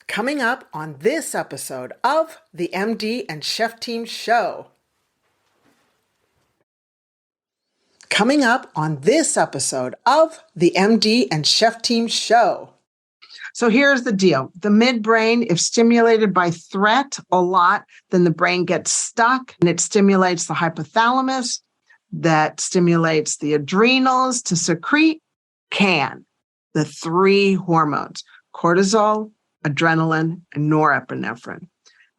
Coming up on this episode of the MD and Chef Team Show. Coming up on this episode of the MD and Chef Team Show. So here's the deal. The midbrain, if stimulated by threat a lot, then the brain gets stuck and it stimulates the hypothalamus, that stimulates the adrenals to secrete the three hormones, cortisol, adrenaline, and norepinephrine.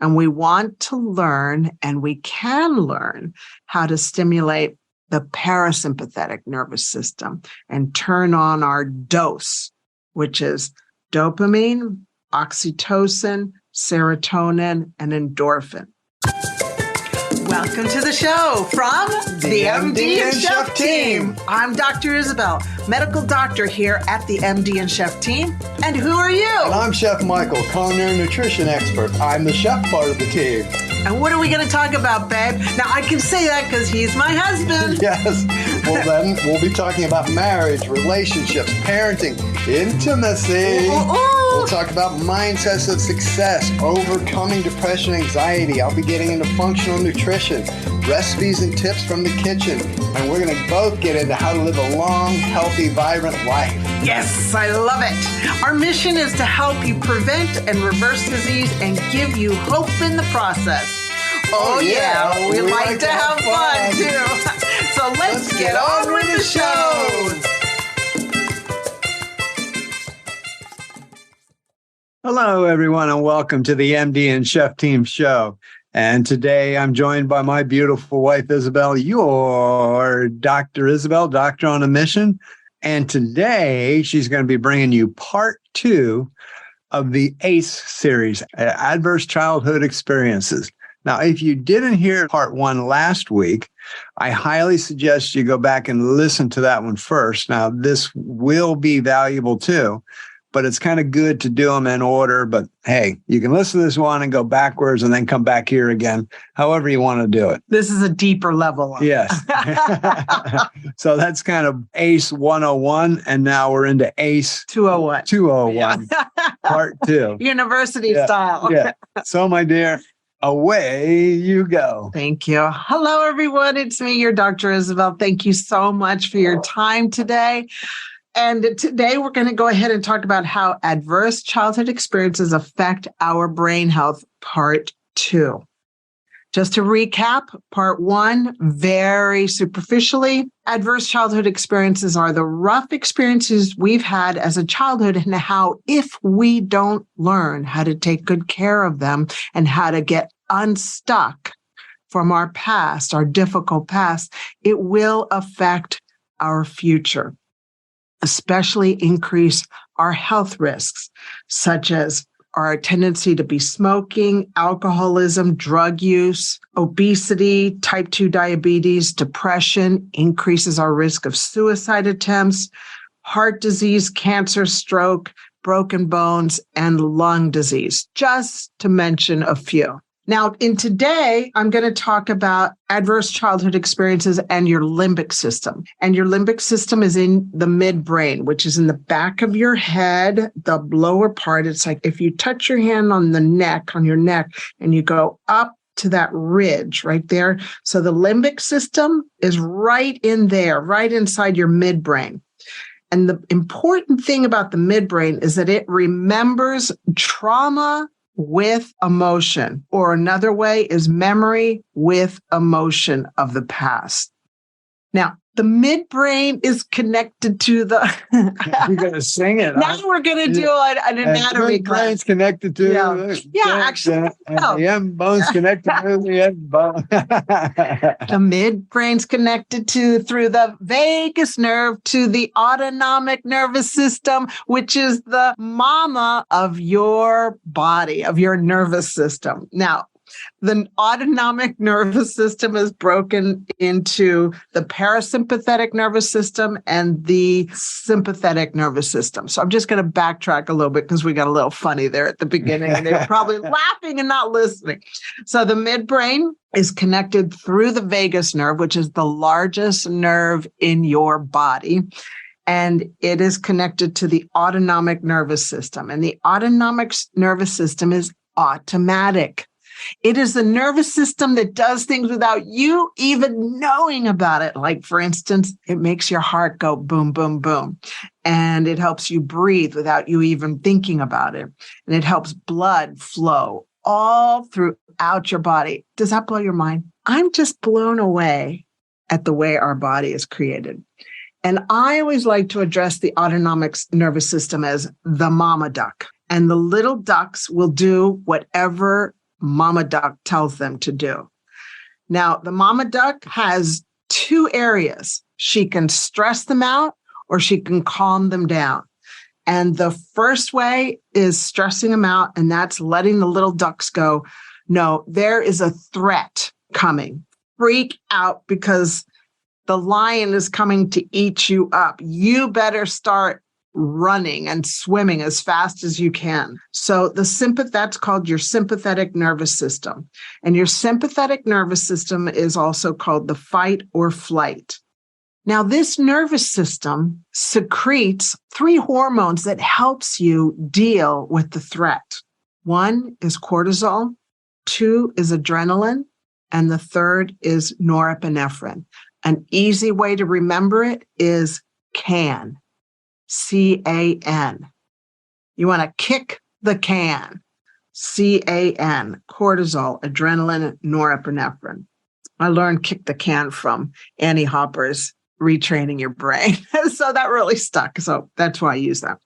And we want to learn, and we can learn, how to stimulate the parasympathetic nervous system and turn on our dose, which is dopamine, oxytocin, serotonin, and endorphin. Welcome to the show from the MD and Chef Team. I'm Dr. Isabel, medical doctor here at the MD and Chef Team. And who are you? And I'm Chef Michael, culinary nutrition expert. I'm the chef part of the team. And what are we going to talk about, babe? Now, I can say that because he's my husband. Yes. Well, then we'll be talking about marriage, relationships, parenting, intimacy. We'll talk about mindsets of success, overcoming depression, anxiety. I'll be getting into functional nutrition, recipes and tips from the kitchen. And we're going to both get into how to live a long, healthy, vibrant life. Yes, I love it. Our mission is to help you prevent and reverse disease and give you hope in the process. Oh yeah, we like to have fun too. So let's get on with the show. Hello, everyone, and welcome to the MD and Chef Team Show. And today I'm joined by my beautiful wife, Isabel, your Dr. Isabel, doctor on a mission. And today she's going to be bringing you part 2 of the ACE series, Adverse Childhood Experiences. Now, if you didn't hear part 1 last week, I highly suggest you go back and listen to that one first. Now, this will be valuable too, but it's kind of good to do them in order. But hey, you can listen to this one and go backwards and then come back here again, however you want to do it. This is a deeper level. Yes. So that's kind of ACE 101. And now we're into ACE 201. 201, part 2. University style. Yeah. So, my dear, away you go. Thank you. Hello, everyone. It's me, your Dr. Isabel. Thank you so much for your time today. And today we're going to go ahead and talk about how adverse childhood experiences affect our brain health, part 2. Just to recap, part 1, very superficially, adverse childhood experiences are the rough experiences we've had as a childhood and how, if we don't learn how to take good care of them and how to get unstuck from our past, our difficult past, it will affect our future, especially increase our health risks, such as our tendency to be smoking, alcoholism, drug use, obesity, type 2 diabetes, depression, increases our risk of suicide attempts, heart disease, cancer, stroke, broken bones, and lung disease, just to mention a few. Now, today, I'm going to talk about adverse childhood experiences and your limbic system. And your limbic system is in the midbrain, which is in the back of your head, the lower part. It's like if you touch your hand on your neck, and you go up to that ridge right there. So the limbic system is right in there, right inside your midbrain. And the important thing about the midbrain is that it remembers trauma with emotion, or another way is memory with emotion of the past. Now, the midbrain is connected to the... You're going to sing it. Now we're going to do an anatomy class. The midbrain's connected to... Actually. The M bone's connected to the N bone. The midbrain's connected through the vagus nerve to the autonomic nervous system, which is the mama of your body, of your nervous system. Now, the autonomic nervous system is broken into the parasympathetic nervous system and the sympathetic nervous system. So I'm just going to backtrack a little bit because we got a little funny there at the beginning and they're probably laughing and not listening. So the midbrain is connected through the vagus nerve, which is the largest nerve in your body. and it is connected to the autonomic nervous system. And the autonomic nervous system is automatic. It is the nervous system that does things without you even knowing about it. Like, for instance, it makes your heart go boom, boom, boom. And it helps you breathe without you even thinking about it. And it helps blood flow all throughout your body. Does that blow your mind? I'm just blown away at the way our body is created. And I always like to address the autonomic nervous system as the mama duck. And the little ducks will do whatever mama duck tells them to do. Now, the mama duck has two areas. She can stress them out or she can calm them down. And the first way is stressing them out, and that's letting the little ducks go, no, there is a threat coming. Freak out because the lion is coming to eat you up. You better start running and swimming as fast as you can. So that's called your sympathetic nervous system. And your sympathetic nervous system is also called the fight or flight. Now, this nervous system secretes 3 hormones that helps you deal with the threat. 1 is cortisol, 2 is adrenaline, and the 3rd is norepinephrine. An easy way to remember it is CAN. C-A-N. You want to kick the can. C-A-N. Cortisol, adrenaline, norepinephrine. I learned kick the can from Annie Hopper's Retraining Your Brain. So that really stuck. So that's why I use that.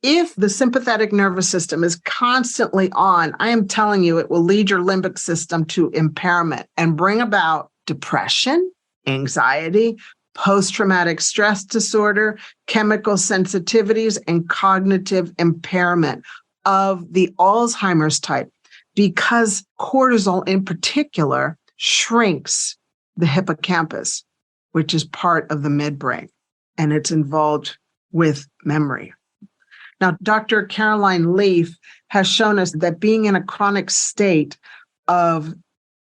If the sympathetic nervous system is constantly on, I am telling you, it will lead your limbic system to impairment and bring about depression, anxiety, post-traumatic stress disorder, chemical sensitivities, and cognitive impairment of the Alzheimer's type, because cortisol in particular shrinks the hippocampus, which is part of the midbrain, and it's involved with memory. Now, Dr. Caroline Leaf has shown us that being in a chronic state of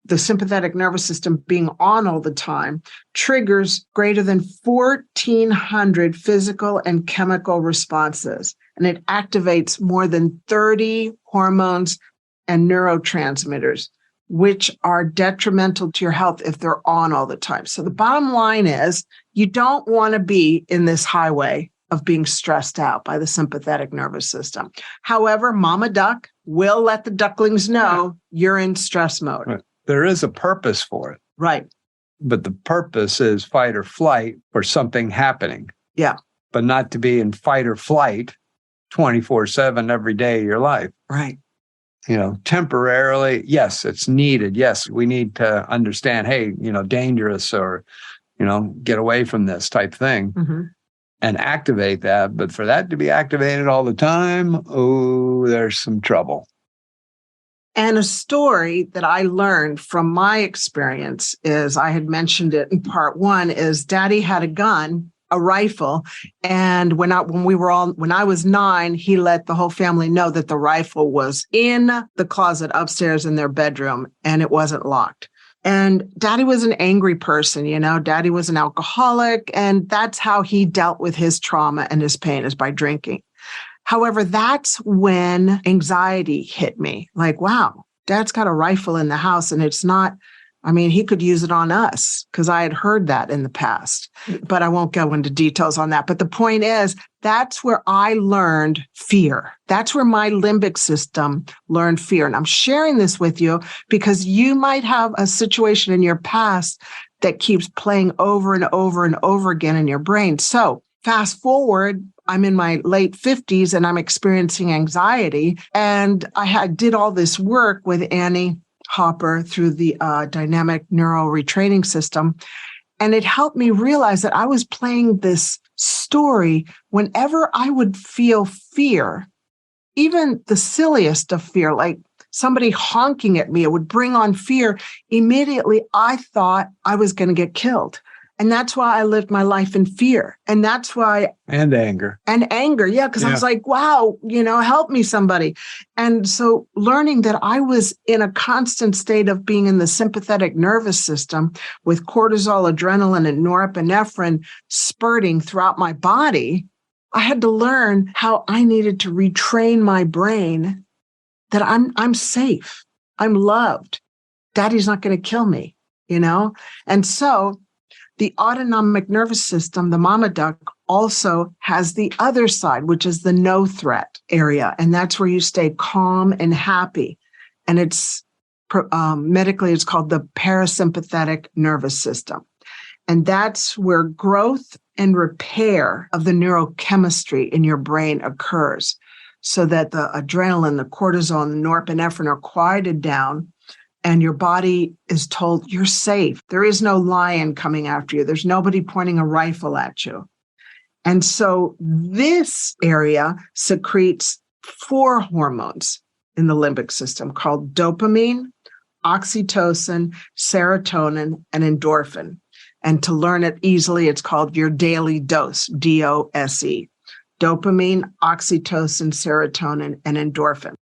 the sympathetic nervous system being on all the time triggers greater than 1,400 physical and chemical responses. And it activates more than 30 hormones and neurotransmitters, which are detrimental to your health if they're on all the time. So the bottom line is you don't want to be in this highway of being stressed out by the sympathetic nervous system. However, Mama Duck will let the ducklings know you're in stress mode. Right. There is a purpose for it. Right. But the purpose is fight or flight for something happening. Yeah. But not to be in fight or flight 24/7 every day of your life. Right. Temporarily, yes, it's needed. Yes, we need to understand, hey, dangerous or, get away from this type thing and activate that. But for that to be activated all the time, there's some trouble. And a story that I learned from my experience is, I had mentioned it in part 1, is Daddy had a gun, a rifle. And when I was 9, he let the whole family know that the rifle was in the closet upstairs in their bedroom and it wasn't locked. And Daddy was an angry person, Daddy was an alcoholic, and that's how he dealt with his trauma and his pain, is by drinking. However, that's when anxiety hit me. Like, wow, Dad's got a rifle in the house and it's not, he could use it on us, because I had heard that in the past, but I won't go into details on that. But the point is, that's where I learned fear. That's where my limbic system learned fear. And I'm sharing this with you because you might have a situation in your past that keeps playing over and over and over again in your brain. So fast forward, I'm in my late 50s and I'm experiencing anxiety. And I did all this work with Annie Hopper through the dynamic neural retraining system. And it helped me realize that I was playing this story whenever I would feel fear, even the silliest of fear, like somebody honking at me, it would bring on fear. Immediately, I thought I was going to get killed. And that's why I lived my life in fear. And that's why. And anger. And anger. Yeah. Because I was like, wow, help me somebody. And so learning that I was in a constant state of being in the sympathetic nervous system with cortisol, adrenaline, and norepinephrine spurting throughout my body, I had to learn how I needed to retrain my brain that I'm safe. I'm loved. Daddy's not going to kill me, And so the autonomic nervous system, the mama duck, also has the other side, which is the no threat area. And that's where you stay calm and happy. And it's medically, it's called the parasympathetic nervous system. And that's where growth and repair of the neurochemistry in your brain occurs, so that the adrenaline, the cortisol, and the norepinephrine are quieted down. And your body is told you're safe. There is no lion coming after you. There's nobody pointing a rifle at you. And so this area secretes 4 hormones in the limbic system called dopamine, oxytocin, serotonin, and endorphin. And to learn it easily, it's called your daily dose, DOSE. Dopamine, oxytocin, serotonin, and endorphin.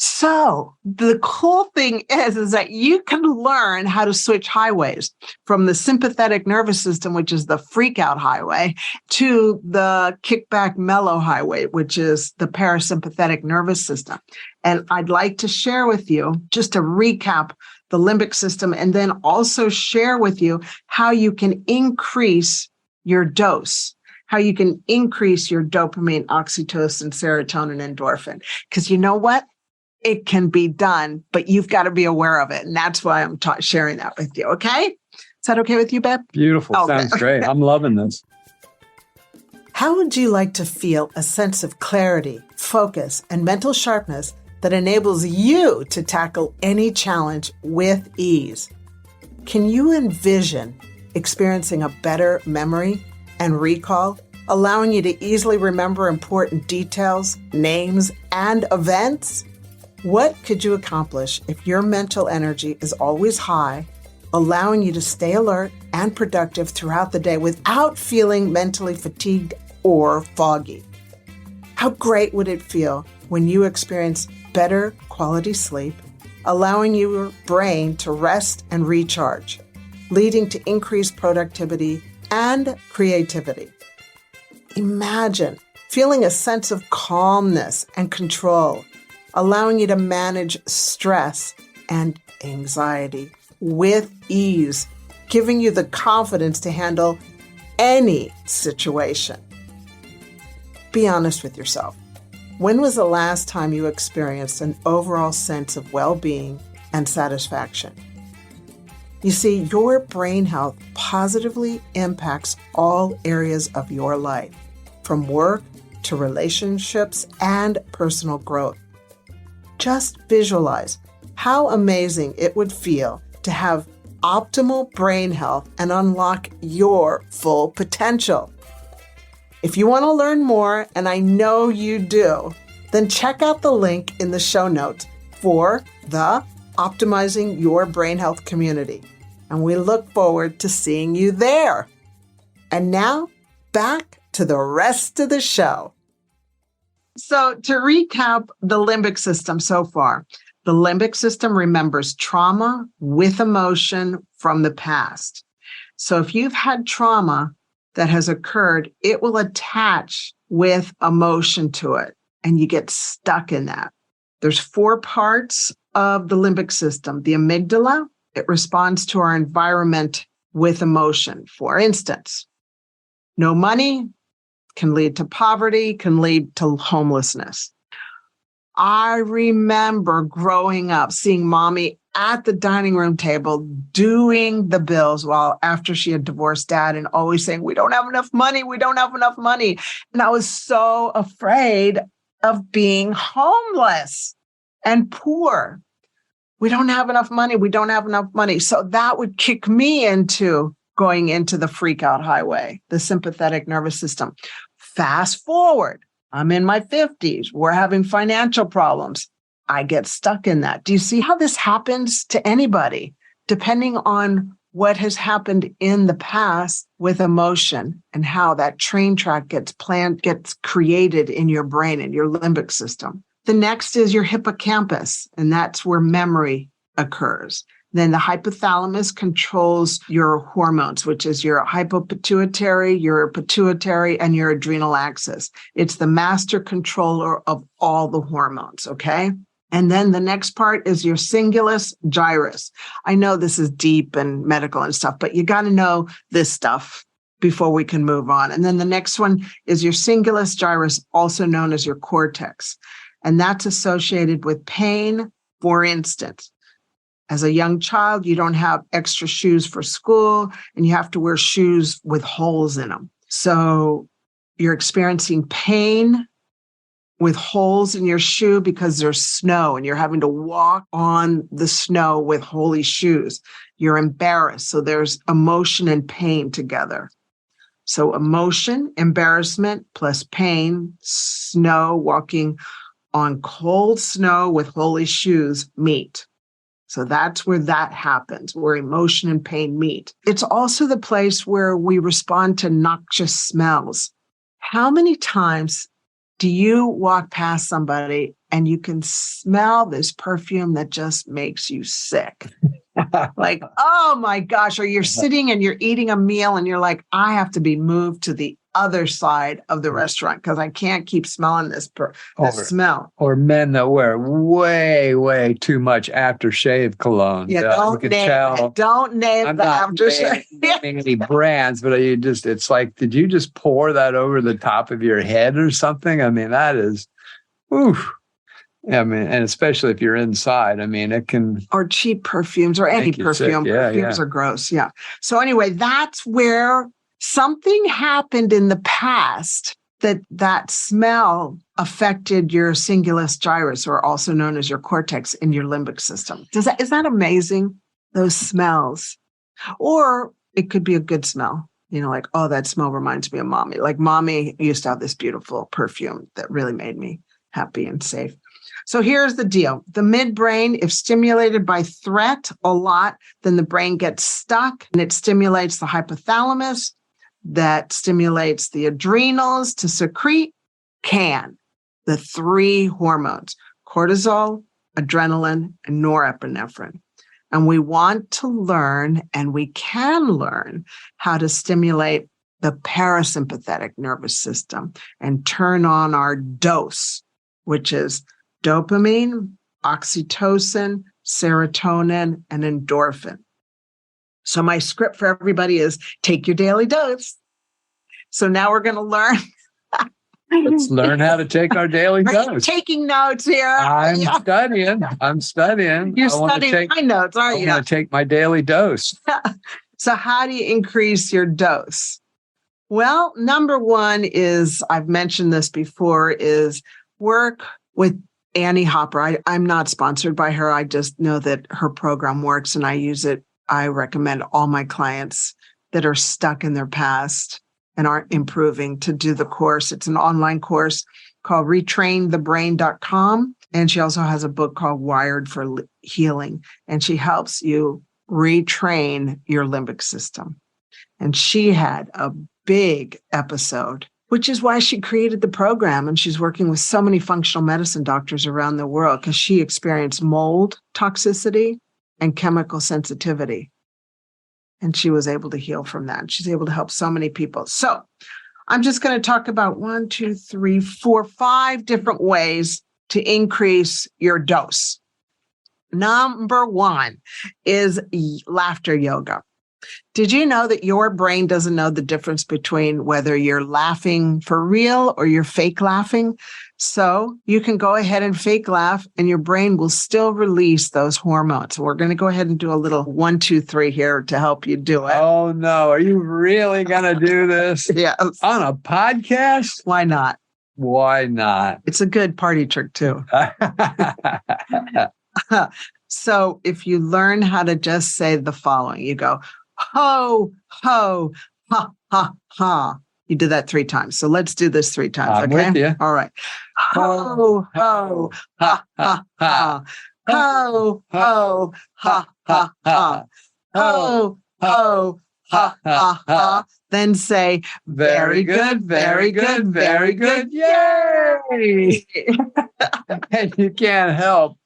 So the cool thing is that you can learn how to switch highways from the sympathetic nervous system, which is the freak out highway, to the kickback mellow highway, which is the parasympathetic nervous system. And I'd like to share with you, just to recap the limbic system, and then also share with you how you can increase your dose, how you can increase your dopamine, oxytocin, serotonin, endorphin. Because you know what? It can be done, but you've got to be aware of it. And that's why I'm sharing that with you. Okay? Is that okay with you, Beb? Beautiful. Okay. Sounds great. I'm loving this. How would you like to feel a sense of clarity, focus, and mental sharpness that enables you to tackle any challenge with ease? Can you envision experiencing a better memory and recall, allowing you to easily remember important details, names, and events? What could you accomplish if your mental energy is always high, allowing you to stay alert and productive throughout the day without feeling mentally fatigued or foggy? How great would it feel when you experience better quality sleep, allowing your brain to rest and recharge, leading to increased productivity and creativity? Imagine feeling a sense of calmness and control, allowing you to manage stress and anxiety with ease, giving you the confidence to handle any situation. Be honest with yourself. When was the last time you experienced an overall sense of well-being and satisfaction? You see, your brain health positively impacts all areas of your life, from work to relationships and personal growth. Just visualize how amazing it would feel to have optimal brain health and unlock your full potential. If you want to learn more, and I know you do, then check out the link in the show notes for the Optimizing Your Brain Health community. And we look forward to seeing you there. And now, back to the rest of the show. So to recap the limbic system so far, the limbic system remembers trauma with emotion from the past. So if you've had trauma that has occurred, it will attach with emotion to it, and you get stuck in that. There's 4 parts of the limbic system. The amygdala, it responds to our environment with emotion. For instance, no money can lead to poverty, can lead to homelessness. I remember growing up seeing mommy at the dining room table doing the bills while after she had divorced dad and always saying, we don't have enough money, we don't have enough money. And I was so afraid of being homeless and poor. We don't have enough money, we don't have enough money. So that would kick me into going into the freak out highway, the sympathetic nervous system. Fast forward, I'm in my 50s. We're having financial problems. I get stuck in that. Do you see how this happens to anybody, depending on what has happened in the past with emotion and how that train track gets created in your brain and your limbic system. The next is your hippocampus, and that's where memory occurs. Then the hypothalamus controls your hormones, which is your hypopituitary, your pituitary, and your adrenal axis. It's the master controller of all the hormones, okay? And then the next part is your cingulus gyrus. I know this is deep and medical and stuff, but you got to know this stuff before we can move on. And then the next one is your cingulus gyrus, also known as your cortex. And that's associated with pain. For instance, as a young child, you don't have extra shoes for school and you have to wear shoes with holes in them. So you're experiencing pain with holes in your shoe because there's snow and you're having to walk on the snow with holey shoes. You're embarrassed. So there's emotion and pain together. So emotion, embarrassment plus pain, snow, walking on cold snow with holey shoes meet. So that's where that happens, where emotion and pain meet. It's also the place where we respond to noxious smells. How many times do you walk past somebody and you can smell this perfume that just makes you sick? Like, oh my gosh, or you're sitting and you're eating a meal and you're like, I have to be moved to the other side of the restaurant because I can't keep smelling this smell. Or men that wear way, way too much aftershave cologne. Yeah, don't name the aftershave. I'm not naming any brands, but it's like, did you just pour that over the top of your head or something? I mean, that is, oof. I mean, and especially if you're inside, I mean, it can. Or cheap perfumes or any perfume. Perfumes are gross. Yeah. So anyway, that's where something happened in the past that smell affected your cingulus gyrus, or also known as your cortex, in your limbic system. Is that amazing? Those smells. Or it could be a good smell. You know, like, oh, that smell reminds me of mommy. Like mommy used to have this beautiful perfume that really made me happy and safe. So here's the deal. The midbrain, if stimulated by threat a lot, then the brain gets stuck and it stimulates the hypothalamus, that stimulates the adrenals to secrete the three hormones, cortisol, adrenaline, and norepinephrine. And we want to learn, and we can learn, how to stimulate the parasympathetic nervous system and turn on our dose, which is dopamine, oxytocin, serotonin, and endorphin. So my script for everybody is take your daily dose. So now we're going to learn. Let's learn how to take our daily dose. Taking notes here. I'm studying. You're studying my notes, aren't you? I'm going to take my daily dose. So how do you increase your dose? Well, number one is, I've mentioned this before, is work with Annie Hopper. I'm not sponsored by her. I just know that her program works and I use it. I recommend all my clients that are stuck in their past and aren't improving to do the course. It's an online course called retrainthebrain.com. And she also has a book called Wired for Healing. And she helps you retrain your limbic system. And she had a big episode, which is why she created the program. And she's working with so many functional medicine doctors around the world because she experienced mold toxicity and chemical sensitivity. And she was able to heal from that. And she's able to help so many people. So I'm just going to talk about 5 different ways to increase your dose. Number one is laughter yoga. Did you know that your brain doesn't know the difference between whether you're laughing for real or you're fake laughing? So you can go ahead and fake laugh and your brain will still release those hormones. So we're going to go ahead and do a little 1, 2, 3 here to help you do it. Oh, no. Are you really going to do this? Yes. On a podcast? Why not? Why not? It's a good party trick too. So if you learn how to just say the following, you go, ho, ho, ha, ha, ha. You did that 3 times. So let's do this 3 times. I'm okay. With you. All right. Ho, ho, ha, ha, ha. Ho, ho, ha, ha, ha. Ho, ho, ha, ha, ha. Then say, very good, very good, very good. Yay! And you can't help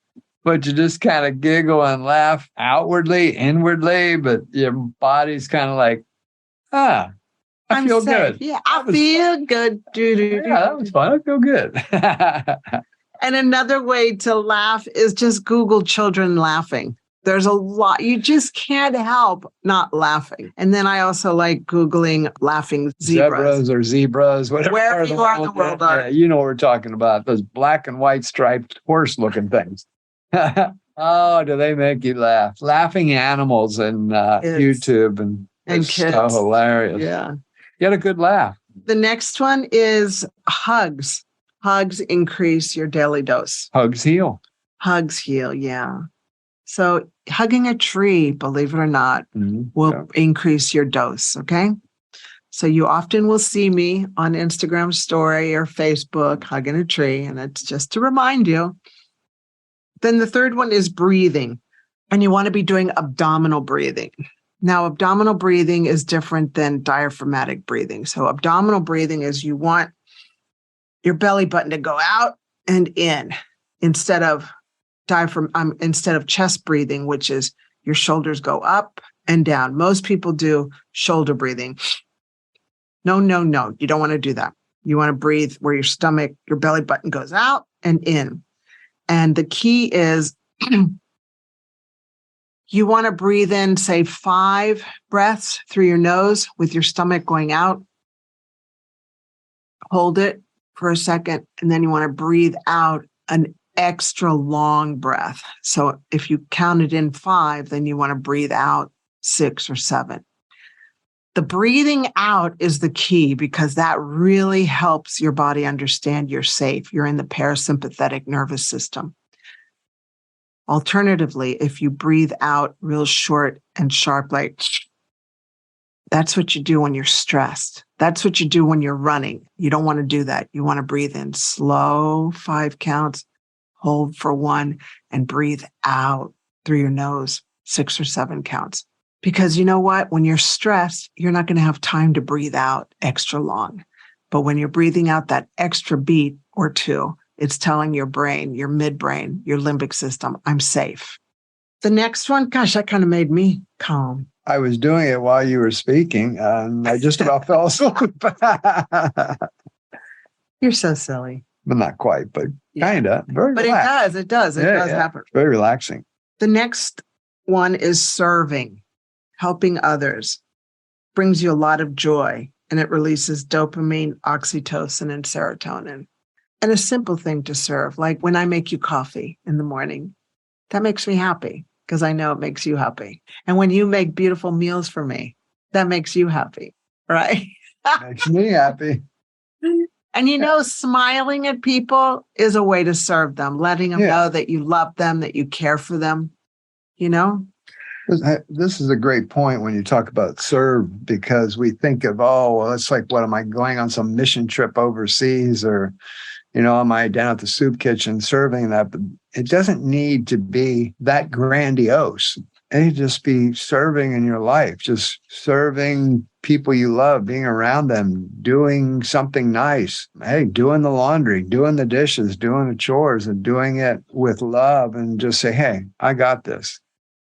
but you just kind of giggle and laugh outwardly, inwardly, but your body's kind of like, I I'm feel safe. good. Yeah, I feel good. Yeah, that was fun. I feel good. And another way to laugh is just Google children laughing. There's a lot. You just can't help not laughing. And then I also like Googling laughing zebras. Or zebras, whatever. Wherever you are in the world are. Yeah, you know what we're talking about. Those black and white striped horse-looking things. Oh, do they make you laugh? Laughing animals and YouTube and kids. So hilarious. Yeah. Get a good laugh. The next one is hugs. Hugs increase your daily dose. Hugs heal. Hugs heal, yeah. So hugging a tree, believe it or not, will increase your dose, okay? So you often will see me on Instagram story or Facebook hugging a tree, and it's just to remind you. Then the third one is breathing, and you want to be doing abdominal breathing. Now, abdominal breathing is different than diaphragmatic breathing. So abdominal breathing is you want your belly button to go out and in instead of chest breathing, which is your shoulders go up and down. Most people do shoulder breathing. No. You don't want to do that. You want to breathe where your belly button goes out and in. And the key is you want to breathe in, say 5 breaths through your nose with your stomach going out. Hold it for a second. And then you want to breathe out an extra long breath. So if you counted in 5, then you want to breathe out 6 or 7. The breathing out is the key because that really helps your body understand you're safe. You're in the parasympathetic nervous system. Alternatively, if you breathe out real short and sharp, like that's what you do when you're stressed. That's what you do when you're running. You don't want to do that. You want to breathe in slow, 5 counts, hold for 1, and breathe out through your nose, 6 or 7 counts. Because you know what? When you're stressed, you're not going to have time to breathe out extra long. But when you're breathing out that extra beat or 2, it's telling your brain, your midbrain, your limbic system, I'm safe. The next one, gosh, that kind of made me calm. I was doing it while you were speaking, and I just about fell asleep. You're so silly. But not quite, but kind of. Very but relaxed. It does happen. It's very relaxing. The next one is serving. Helping others brings you a lot of joy, and it releases dopamine, oxytocin, and serotonin. And a simple thing to serve, like when I make you coffee in the morning, that makes me happy because I know it makes you happy. And when you make beautiful meals for me, that makes you happy, right? Makes me happy. And smiling at people is a way to serve them, letting them know that you love them, that you care for them, This is a great point when you talk about serve, because we think of, it's like, what am I going on some mission trip overseas, or, am I down at the soup kitchen serving that? But it doesn't need to be that grandiose. It can just be serving in your life, just serving people you love, being around them, doing something nice. Hey, doing the laundry, doing the dishes, doing the chores, and doing it with love, and just say, hey, I got this.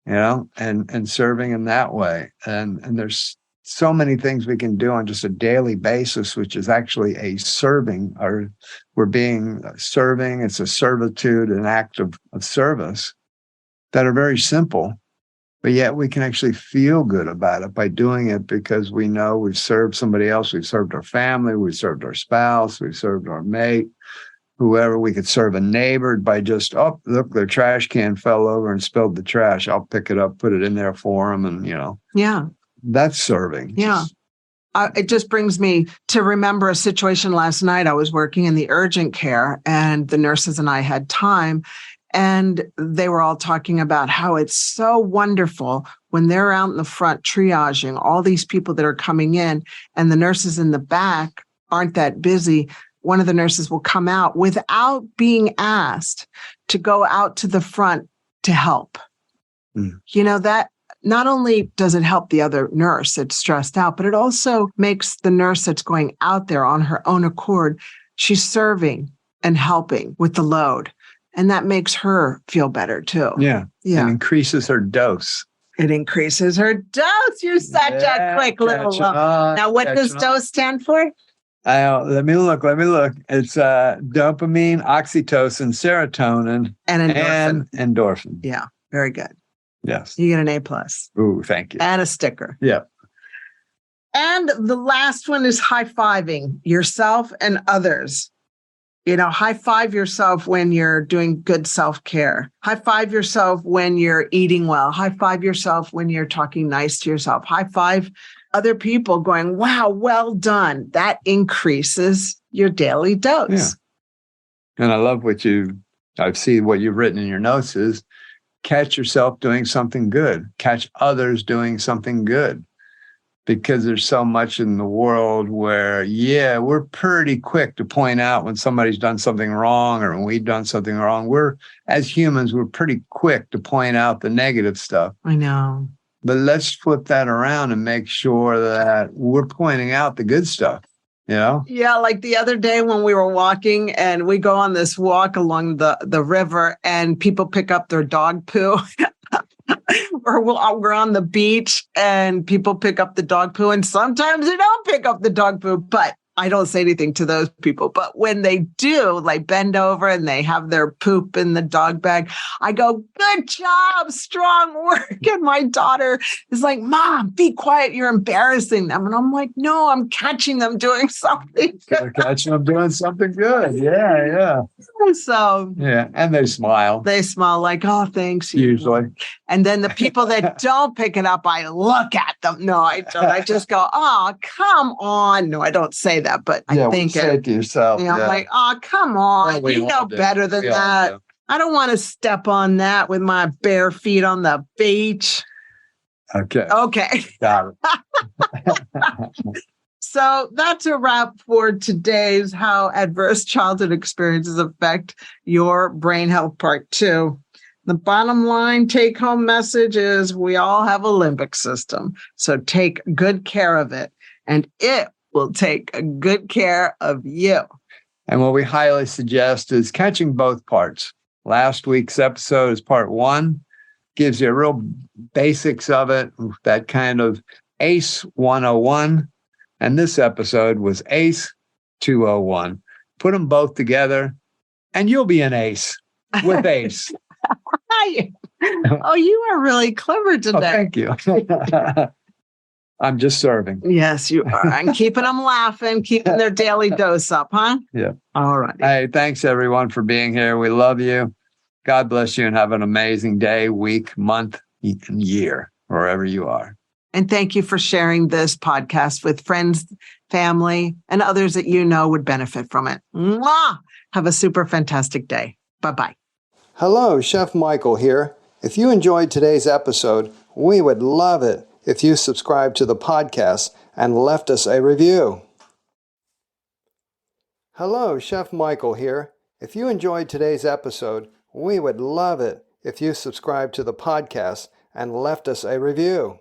And serving in that way. And there's so many things we can do on just a daily basis, which is actually a serving, or we're being serving. It's a servitude, an act of service that are very simple, but yet we can actually feel good about it by doing it because we know we've served somebody else. We've served our family. We've served our spouse. We've served our mate. Whoever. We could serve a neighbor by just, look, their trash can fell over and spilled the trash. I'll pick it up, put it in there for them. And, Yeah. That's serving. Yeah. It just brings me to remember a situation last night. I was working in the urgent care, and the nurses and I had time, and they were all talking about how it's so wonderful when they're out in the front triaging all these people that are coming in, and the nurses in the back aren't that busy. One of the nurses will come out without being asked to go out to the front to help. That not only does it help the other nurse that's stressed out, but it also makes the nurse that's going out there on her own accord, she's serving and helping with the load. And that makes her feel better too. Yeah. Yeah. And increases her dose. It increases her dose. You're such a quick little Now, what does dose stand for? Let me look. It's dopamine, oxytocin, serotonin, and endorphin. Yeah, very good. Yes. You get an A+. Ooh, thank you. And a sticker. Yeah. And the last one is high-fiving yourself and others. High-five yourself when you're doing good self-care. High-five yourself when you're eating well. High-five yourself when you're talking nice to yourself. High-five other people going, wow, well done. That increases your daily dose. Yeah. And I love I see what you've written in your notes is catch yourself doing something good. Catch others doing something good. Because there's so much in the world where, we're pretty quick to point out when somebody's done something wrong or when we've done something wrong. As humans, we're pretty quick to point out the negative stuff. I know. But let's flip that around and make sure that we're pointing out the good stuff, Yeah, like the other day when we were walking and we go on this walk along the river and people pick up their dog poo. Or we're on the beach and people pick up the dog poo, and sometimes they don't pick up the dog poo, but I don't say anything to those people. But when they do, like bend over and they have their poop in the dog bag, I go, good job, strong work. And my daughter is like, Mom, be quiet. You're embarrassing them. And I'm like, no, I'm catching them doing something good. Catching them doing something good. Yeah. So, yeah. And they smile. They smile like, oh, thanks. Usually. And then the people that don't pick it up, I look at them. No, I don't. I just go, oh, come on. No, I don't say that, but I think say it to yourself. I'm like, oh, come on. You know better than that. I don't want to step on that with my bare feet on the beach. Okay. Got it. So that's a wrap for today's How Adverse Childhood Experiences Affect Your Brain Health Part 2. The bottom line take-home message is we all have a limbic system, so take good care of it, and it will take good care of you. And what we highly suggest is catching both parts. Last week's episode is part 1, gives you a real basics of it, that kind of ACE 101. And this episode was ACE 201. Put them both together and you'll be an ace with ACE. Oh, you are really clever today. Oh, thank you. I'm just serving. Yes, you are. I'm keeping them laughing, keeping their daily dose up, huh? Yeah. All right. Hey, thanks everyone for being here. We love you. God bless you and have an amazing day, week, month, and year, wherever you are. And thank you for sharing this podcast with friends, family, and others that you know would benefit from it. Mwah! Have a super fantastic day. Bye-bye. Hello, Chef Michael here. If you enjoyed today's episode, we would love it if you subscribed to the podcast and left us a review. Hello, Chef Michael here. If you enjoyed today's episode, we would love it if you subscribed to the podcast and left us a review.